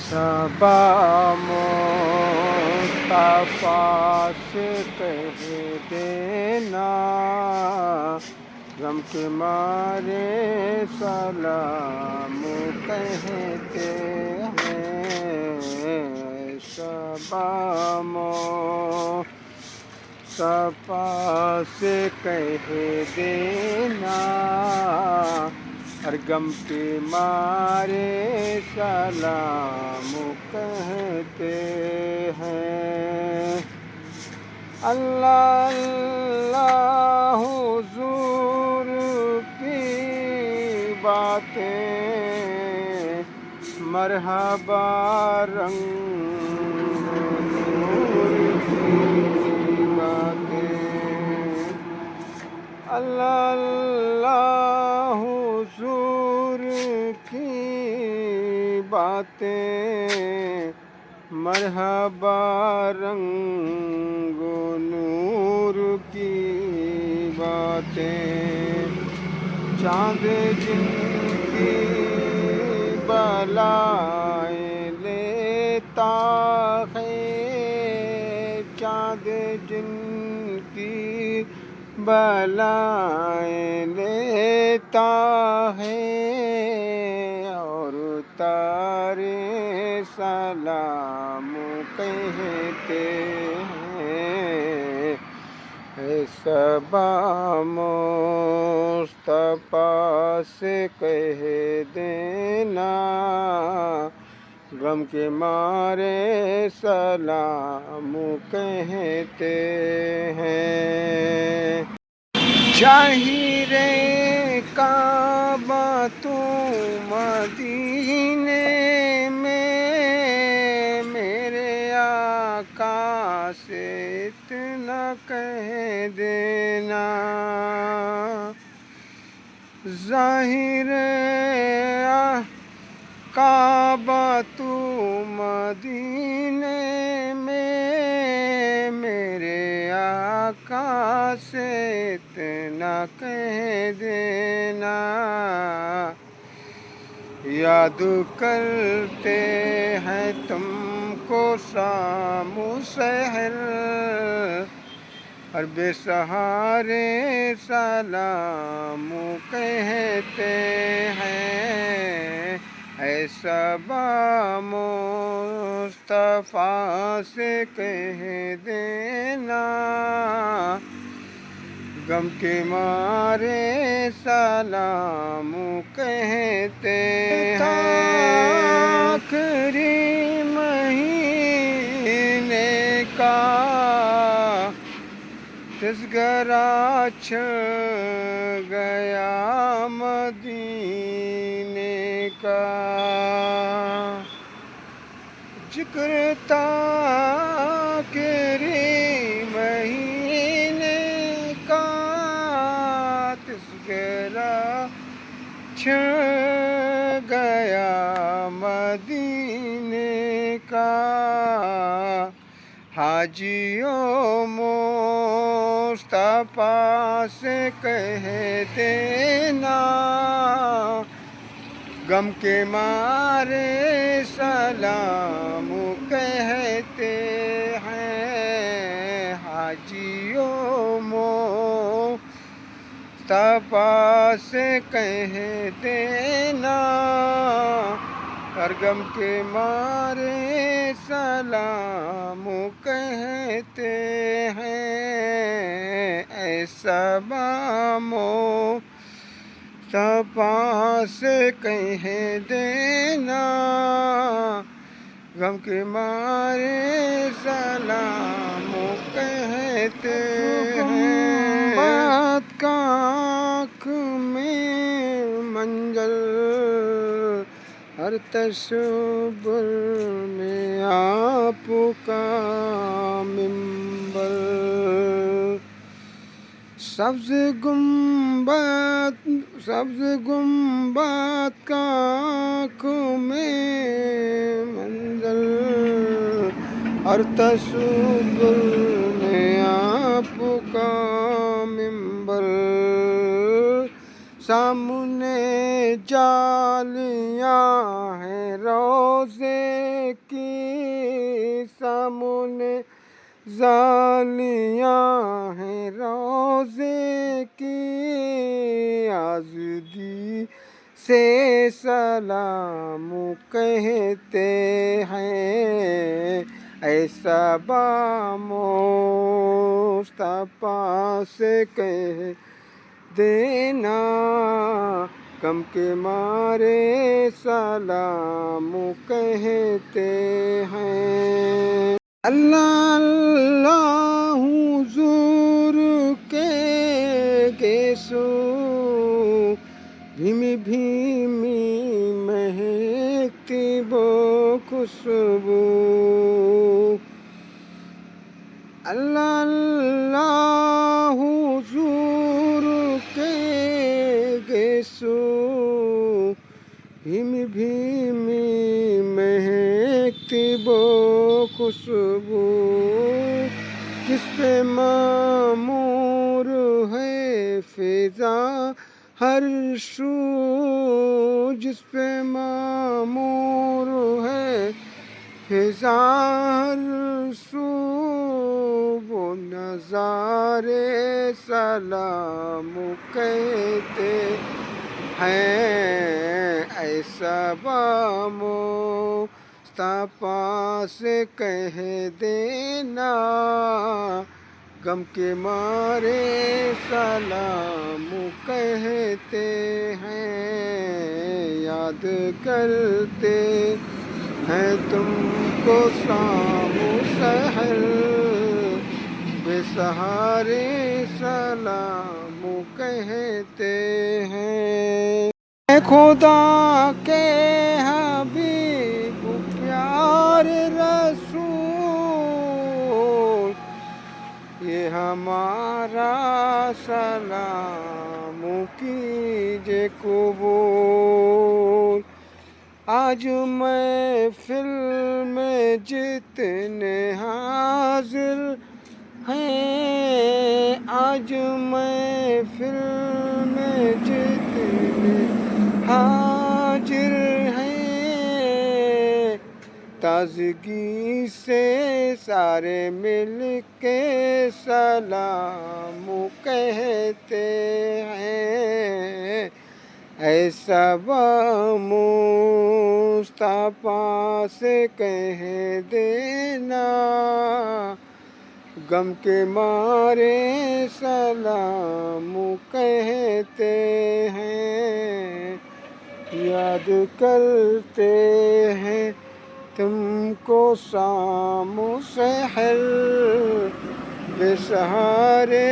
صبا مصطفیٰ سے کہہ دینا، غم کے مارے سلام کہتے ہیں۔ صبا مصطفیٰ سے کہہ دینا، ہر غم کے مارے سلام کہتے ہیں۔ اللہ اللہ حضور کی باتیں، مرحبا رنگ نور کی باتیں، اللہ اللہ حضور کی باتیں، مرحبا رنگ و نور کی باتیں، چاند جن کی بلائیں لیتا ہے، چاند جن کی بلائیں لیتا ہے، اور تارے سلام کہتے ہیں۔ اے صبا مصطفیٰ سے کہہ دینا، غم کے مارے سلام کہتے ہیں۔ شاہر کعبہ تو مدینے میں، میرے آقا سے اتنا کہہ دینا، ظاہر کعبہ تو مدینے میں، میرے آقا سے اتنا کہہ دینا، یاد کرتے ہیں تم کو شام و سحر، ہر بے سہارے سلام کہتے ہیں۔ اے صبا مصطفیٰ سے کہہ دینا، غم کے مارے سلام کہتے ہیں۔ آخری مہینے کا تذکرہ چھڑ گیا مدینے کا، ذکر آخری مہینے کا تذکرہ چھڑ گیا مدینے کا، حاجیوں مصطفیٰ سے کہہ دینا، غم کے مارے سلام کہتے ہیں۔ حاجیوں مصطفیٰ سے کہہ دینا، ہر غم کے مارے سلام کہتے ہیں۔ اے صبا مصطفیٰ سے کہہ دینا، غم کے مارے سلام کہتے ہیں۔ بات کا آنکھ میں منظر، ہر تصور میں آپ کا منبر، سبز گنبد کا آنکھوں میں منظر، ہر تصور میں آپ کا منبر، سامنے جالیاں ہیں روزے کی، سامنے جالیاں ہیں روزے کی، آزادی سے سلام کہتے ہیں، ایسا با مصطفیٰ سے کہہ دینا، غم کے مارے سلام کہتے ہیں۔ اللہ اللہ حضور کے گیسو بھیمی بھیمی مہکتی وہ خوشبو، اللہ اللہ حضور کے گیسو بھیمی بھیمی مہکتی وہ خوشبو، جس پہ معمور ہے فضا ہر سو، جس پہ معمور ہے فضا ہر سو، وہ نظارے سلام کہتے ہیں، ایسا با مصطفیٰ سے کہہ دینا، غم کے مارے سلام کہتے ہیں، یاد کرتے ہیں تم کو شام و سحر، بے سہارے سلام کہتے ہیں، اے خدا کے حبیب پیارے رسول، یہ ہمارا سلام کیجے قبول، آج محفل میں جتنے حاضر ہیں، آج محفل میں جتنے حاضر ہیں، تازگی سے سارے مل کے سلام کہتے ہیں، ایسا با مصطفیٰ سے کہہ دینا، غم کے مارے سلام کہتے ہیں، یاد کرتے ہیں تم کو شام و سحر، بے سہارے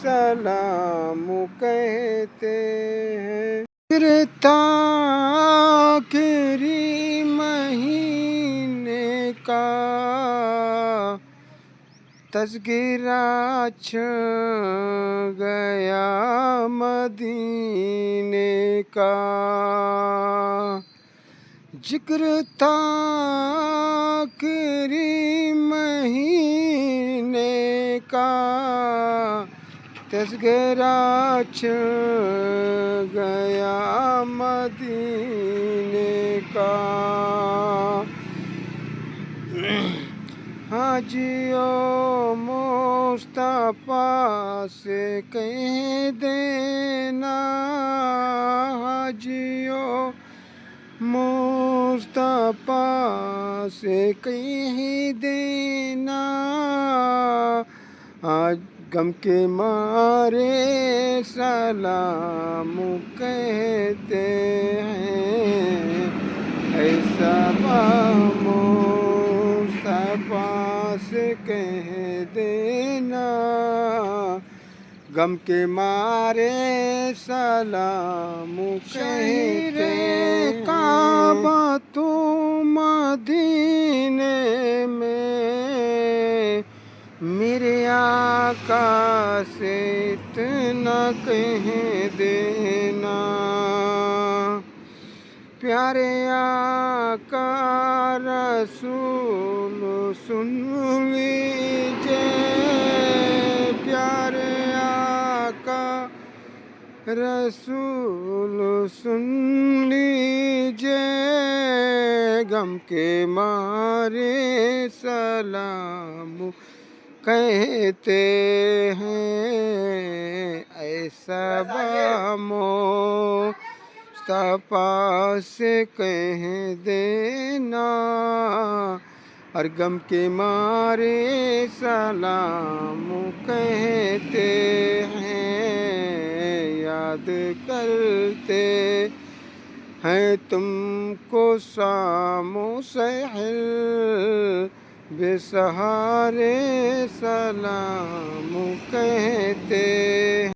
سلام کہتے ہیں، آخری مہینے کا تذکرہ چھا گیا مدینے کا، ذکر تھا آخری مہینے کا، تذکرہ چھا گیا مدینے کا، حاجیوں مصطفیٰ سے کہہ دینا، حاجیوں مصطفیٰ سے کہہ دینا، آج غم کے مارے سلام کہتے ہیں، ایسا با مصطفیٰ سے کہہ دینا، غم کے مارے سلام کہتے ہیں، کعبہ تو مدینے میں میرے آقا سے اتنا کہہ دینا، پیارے آقا رسول سن لیجیے، پیارے آقا رسول سن لیجئے غم کے مارے سلام کہتے ہیں، ایسا مصطفیٰ سے کہہ دینا، ہر غم کے مارے سلام کہتے ہیں، یاد کرتے ہیں تم کو شام و سحر، بے سہارے سلام کہتے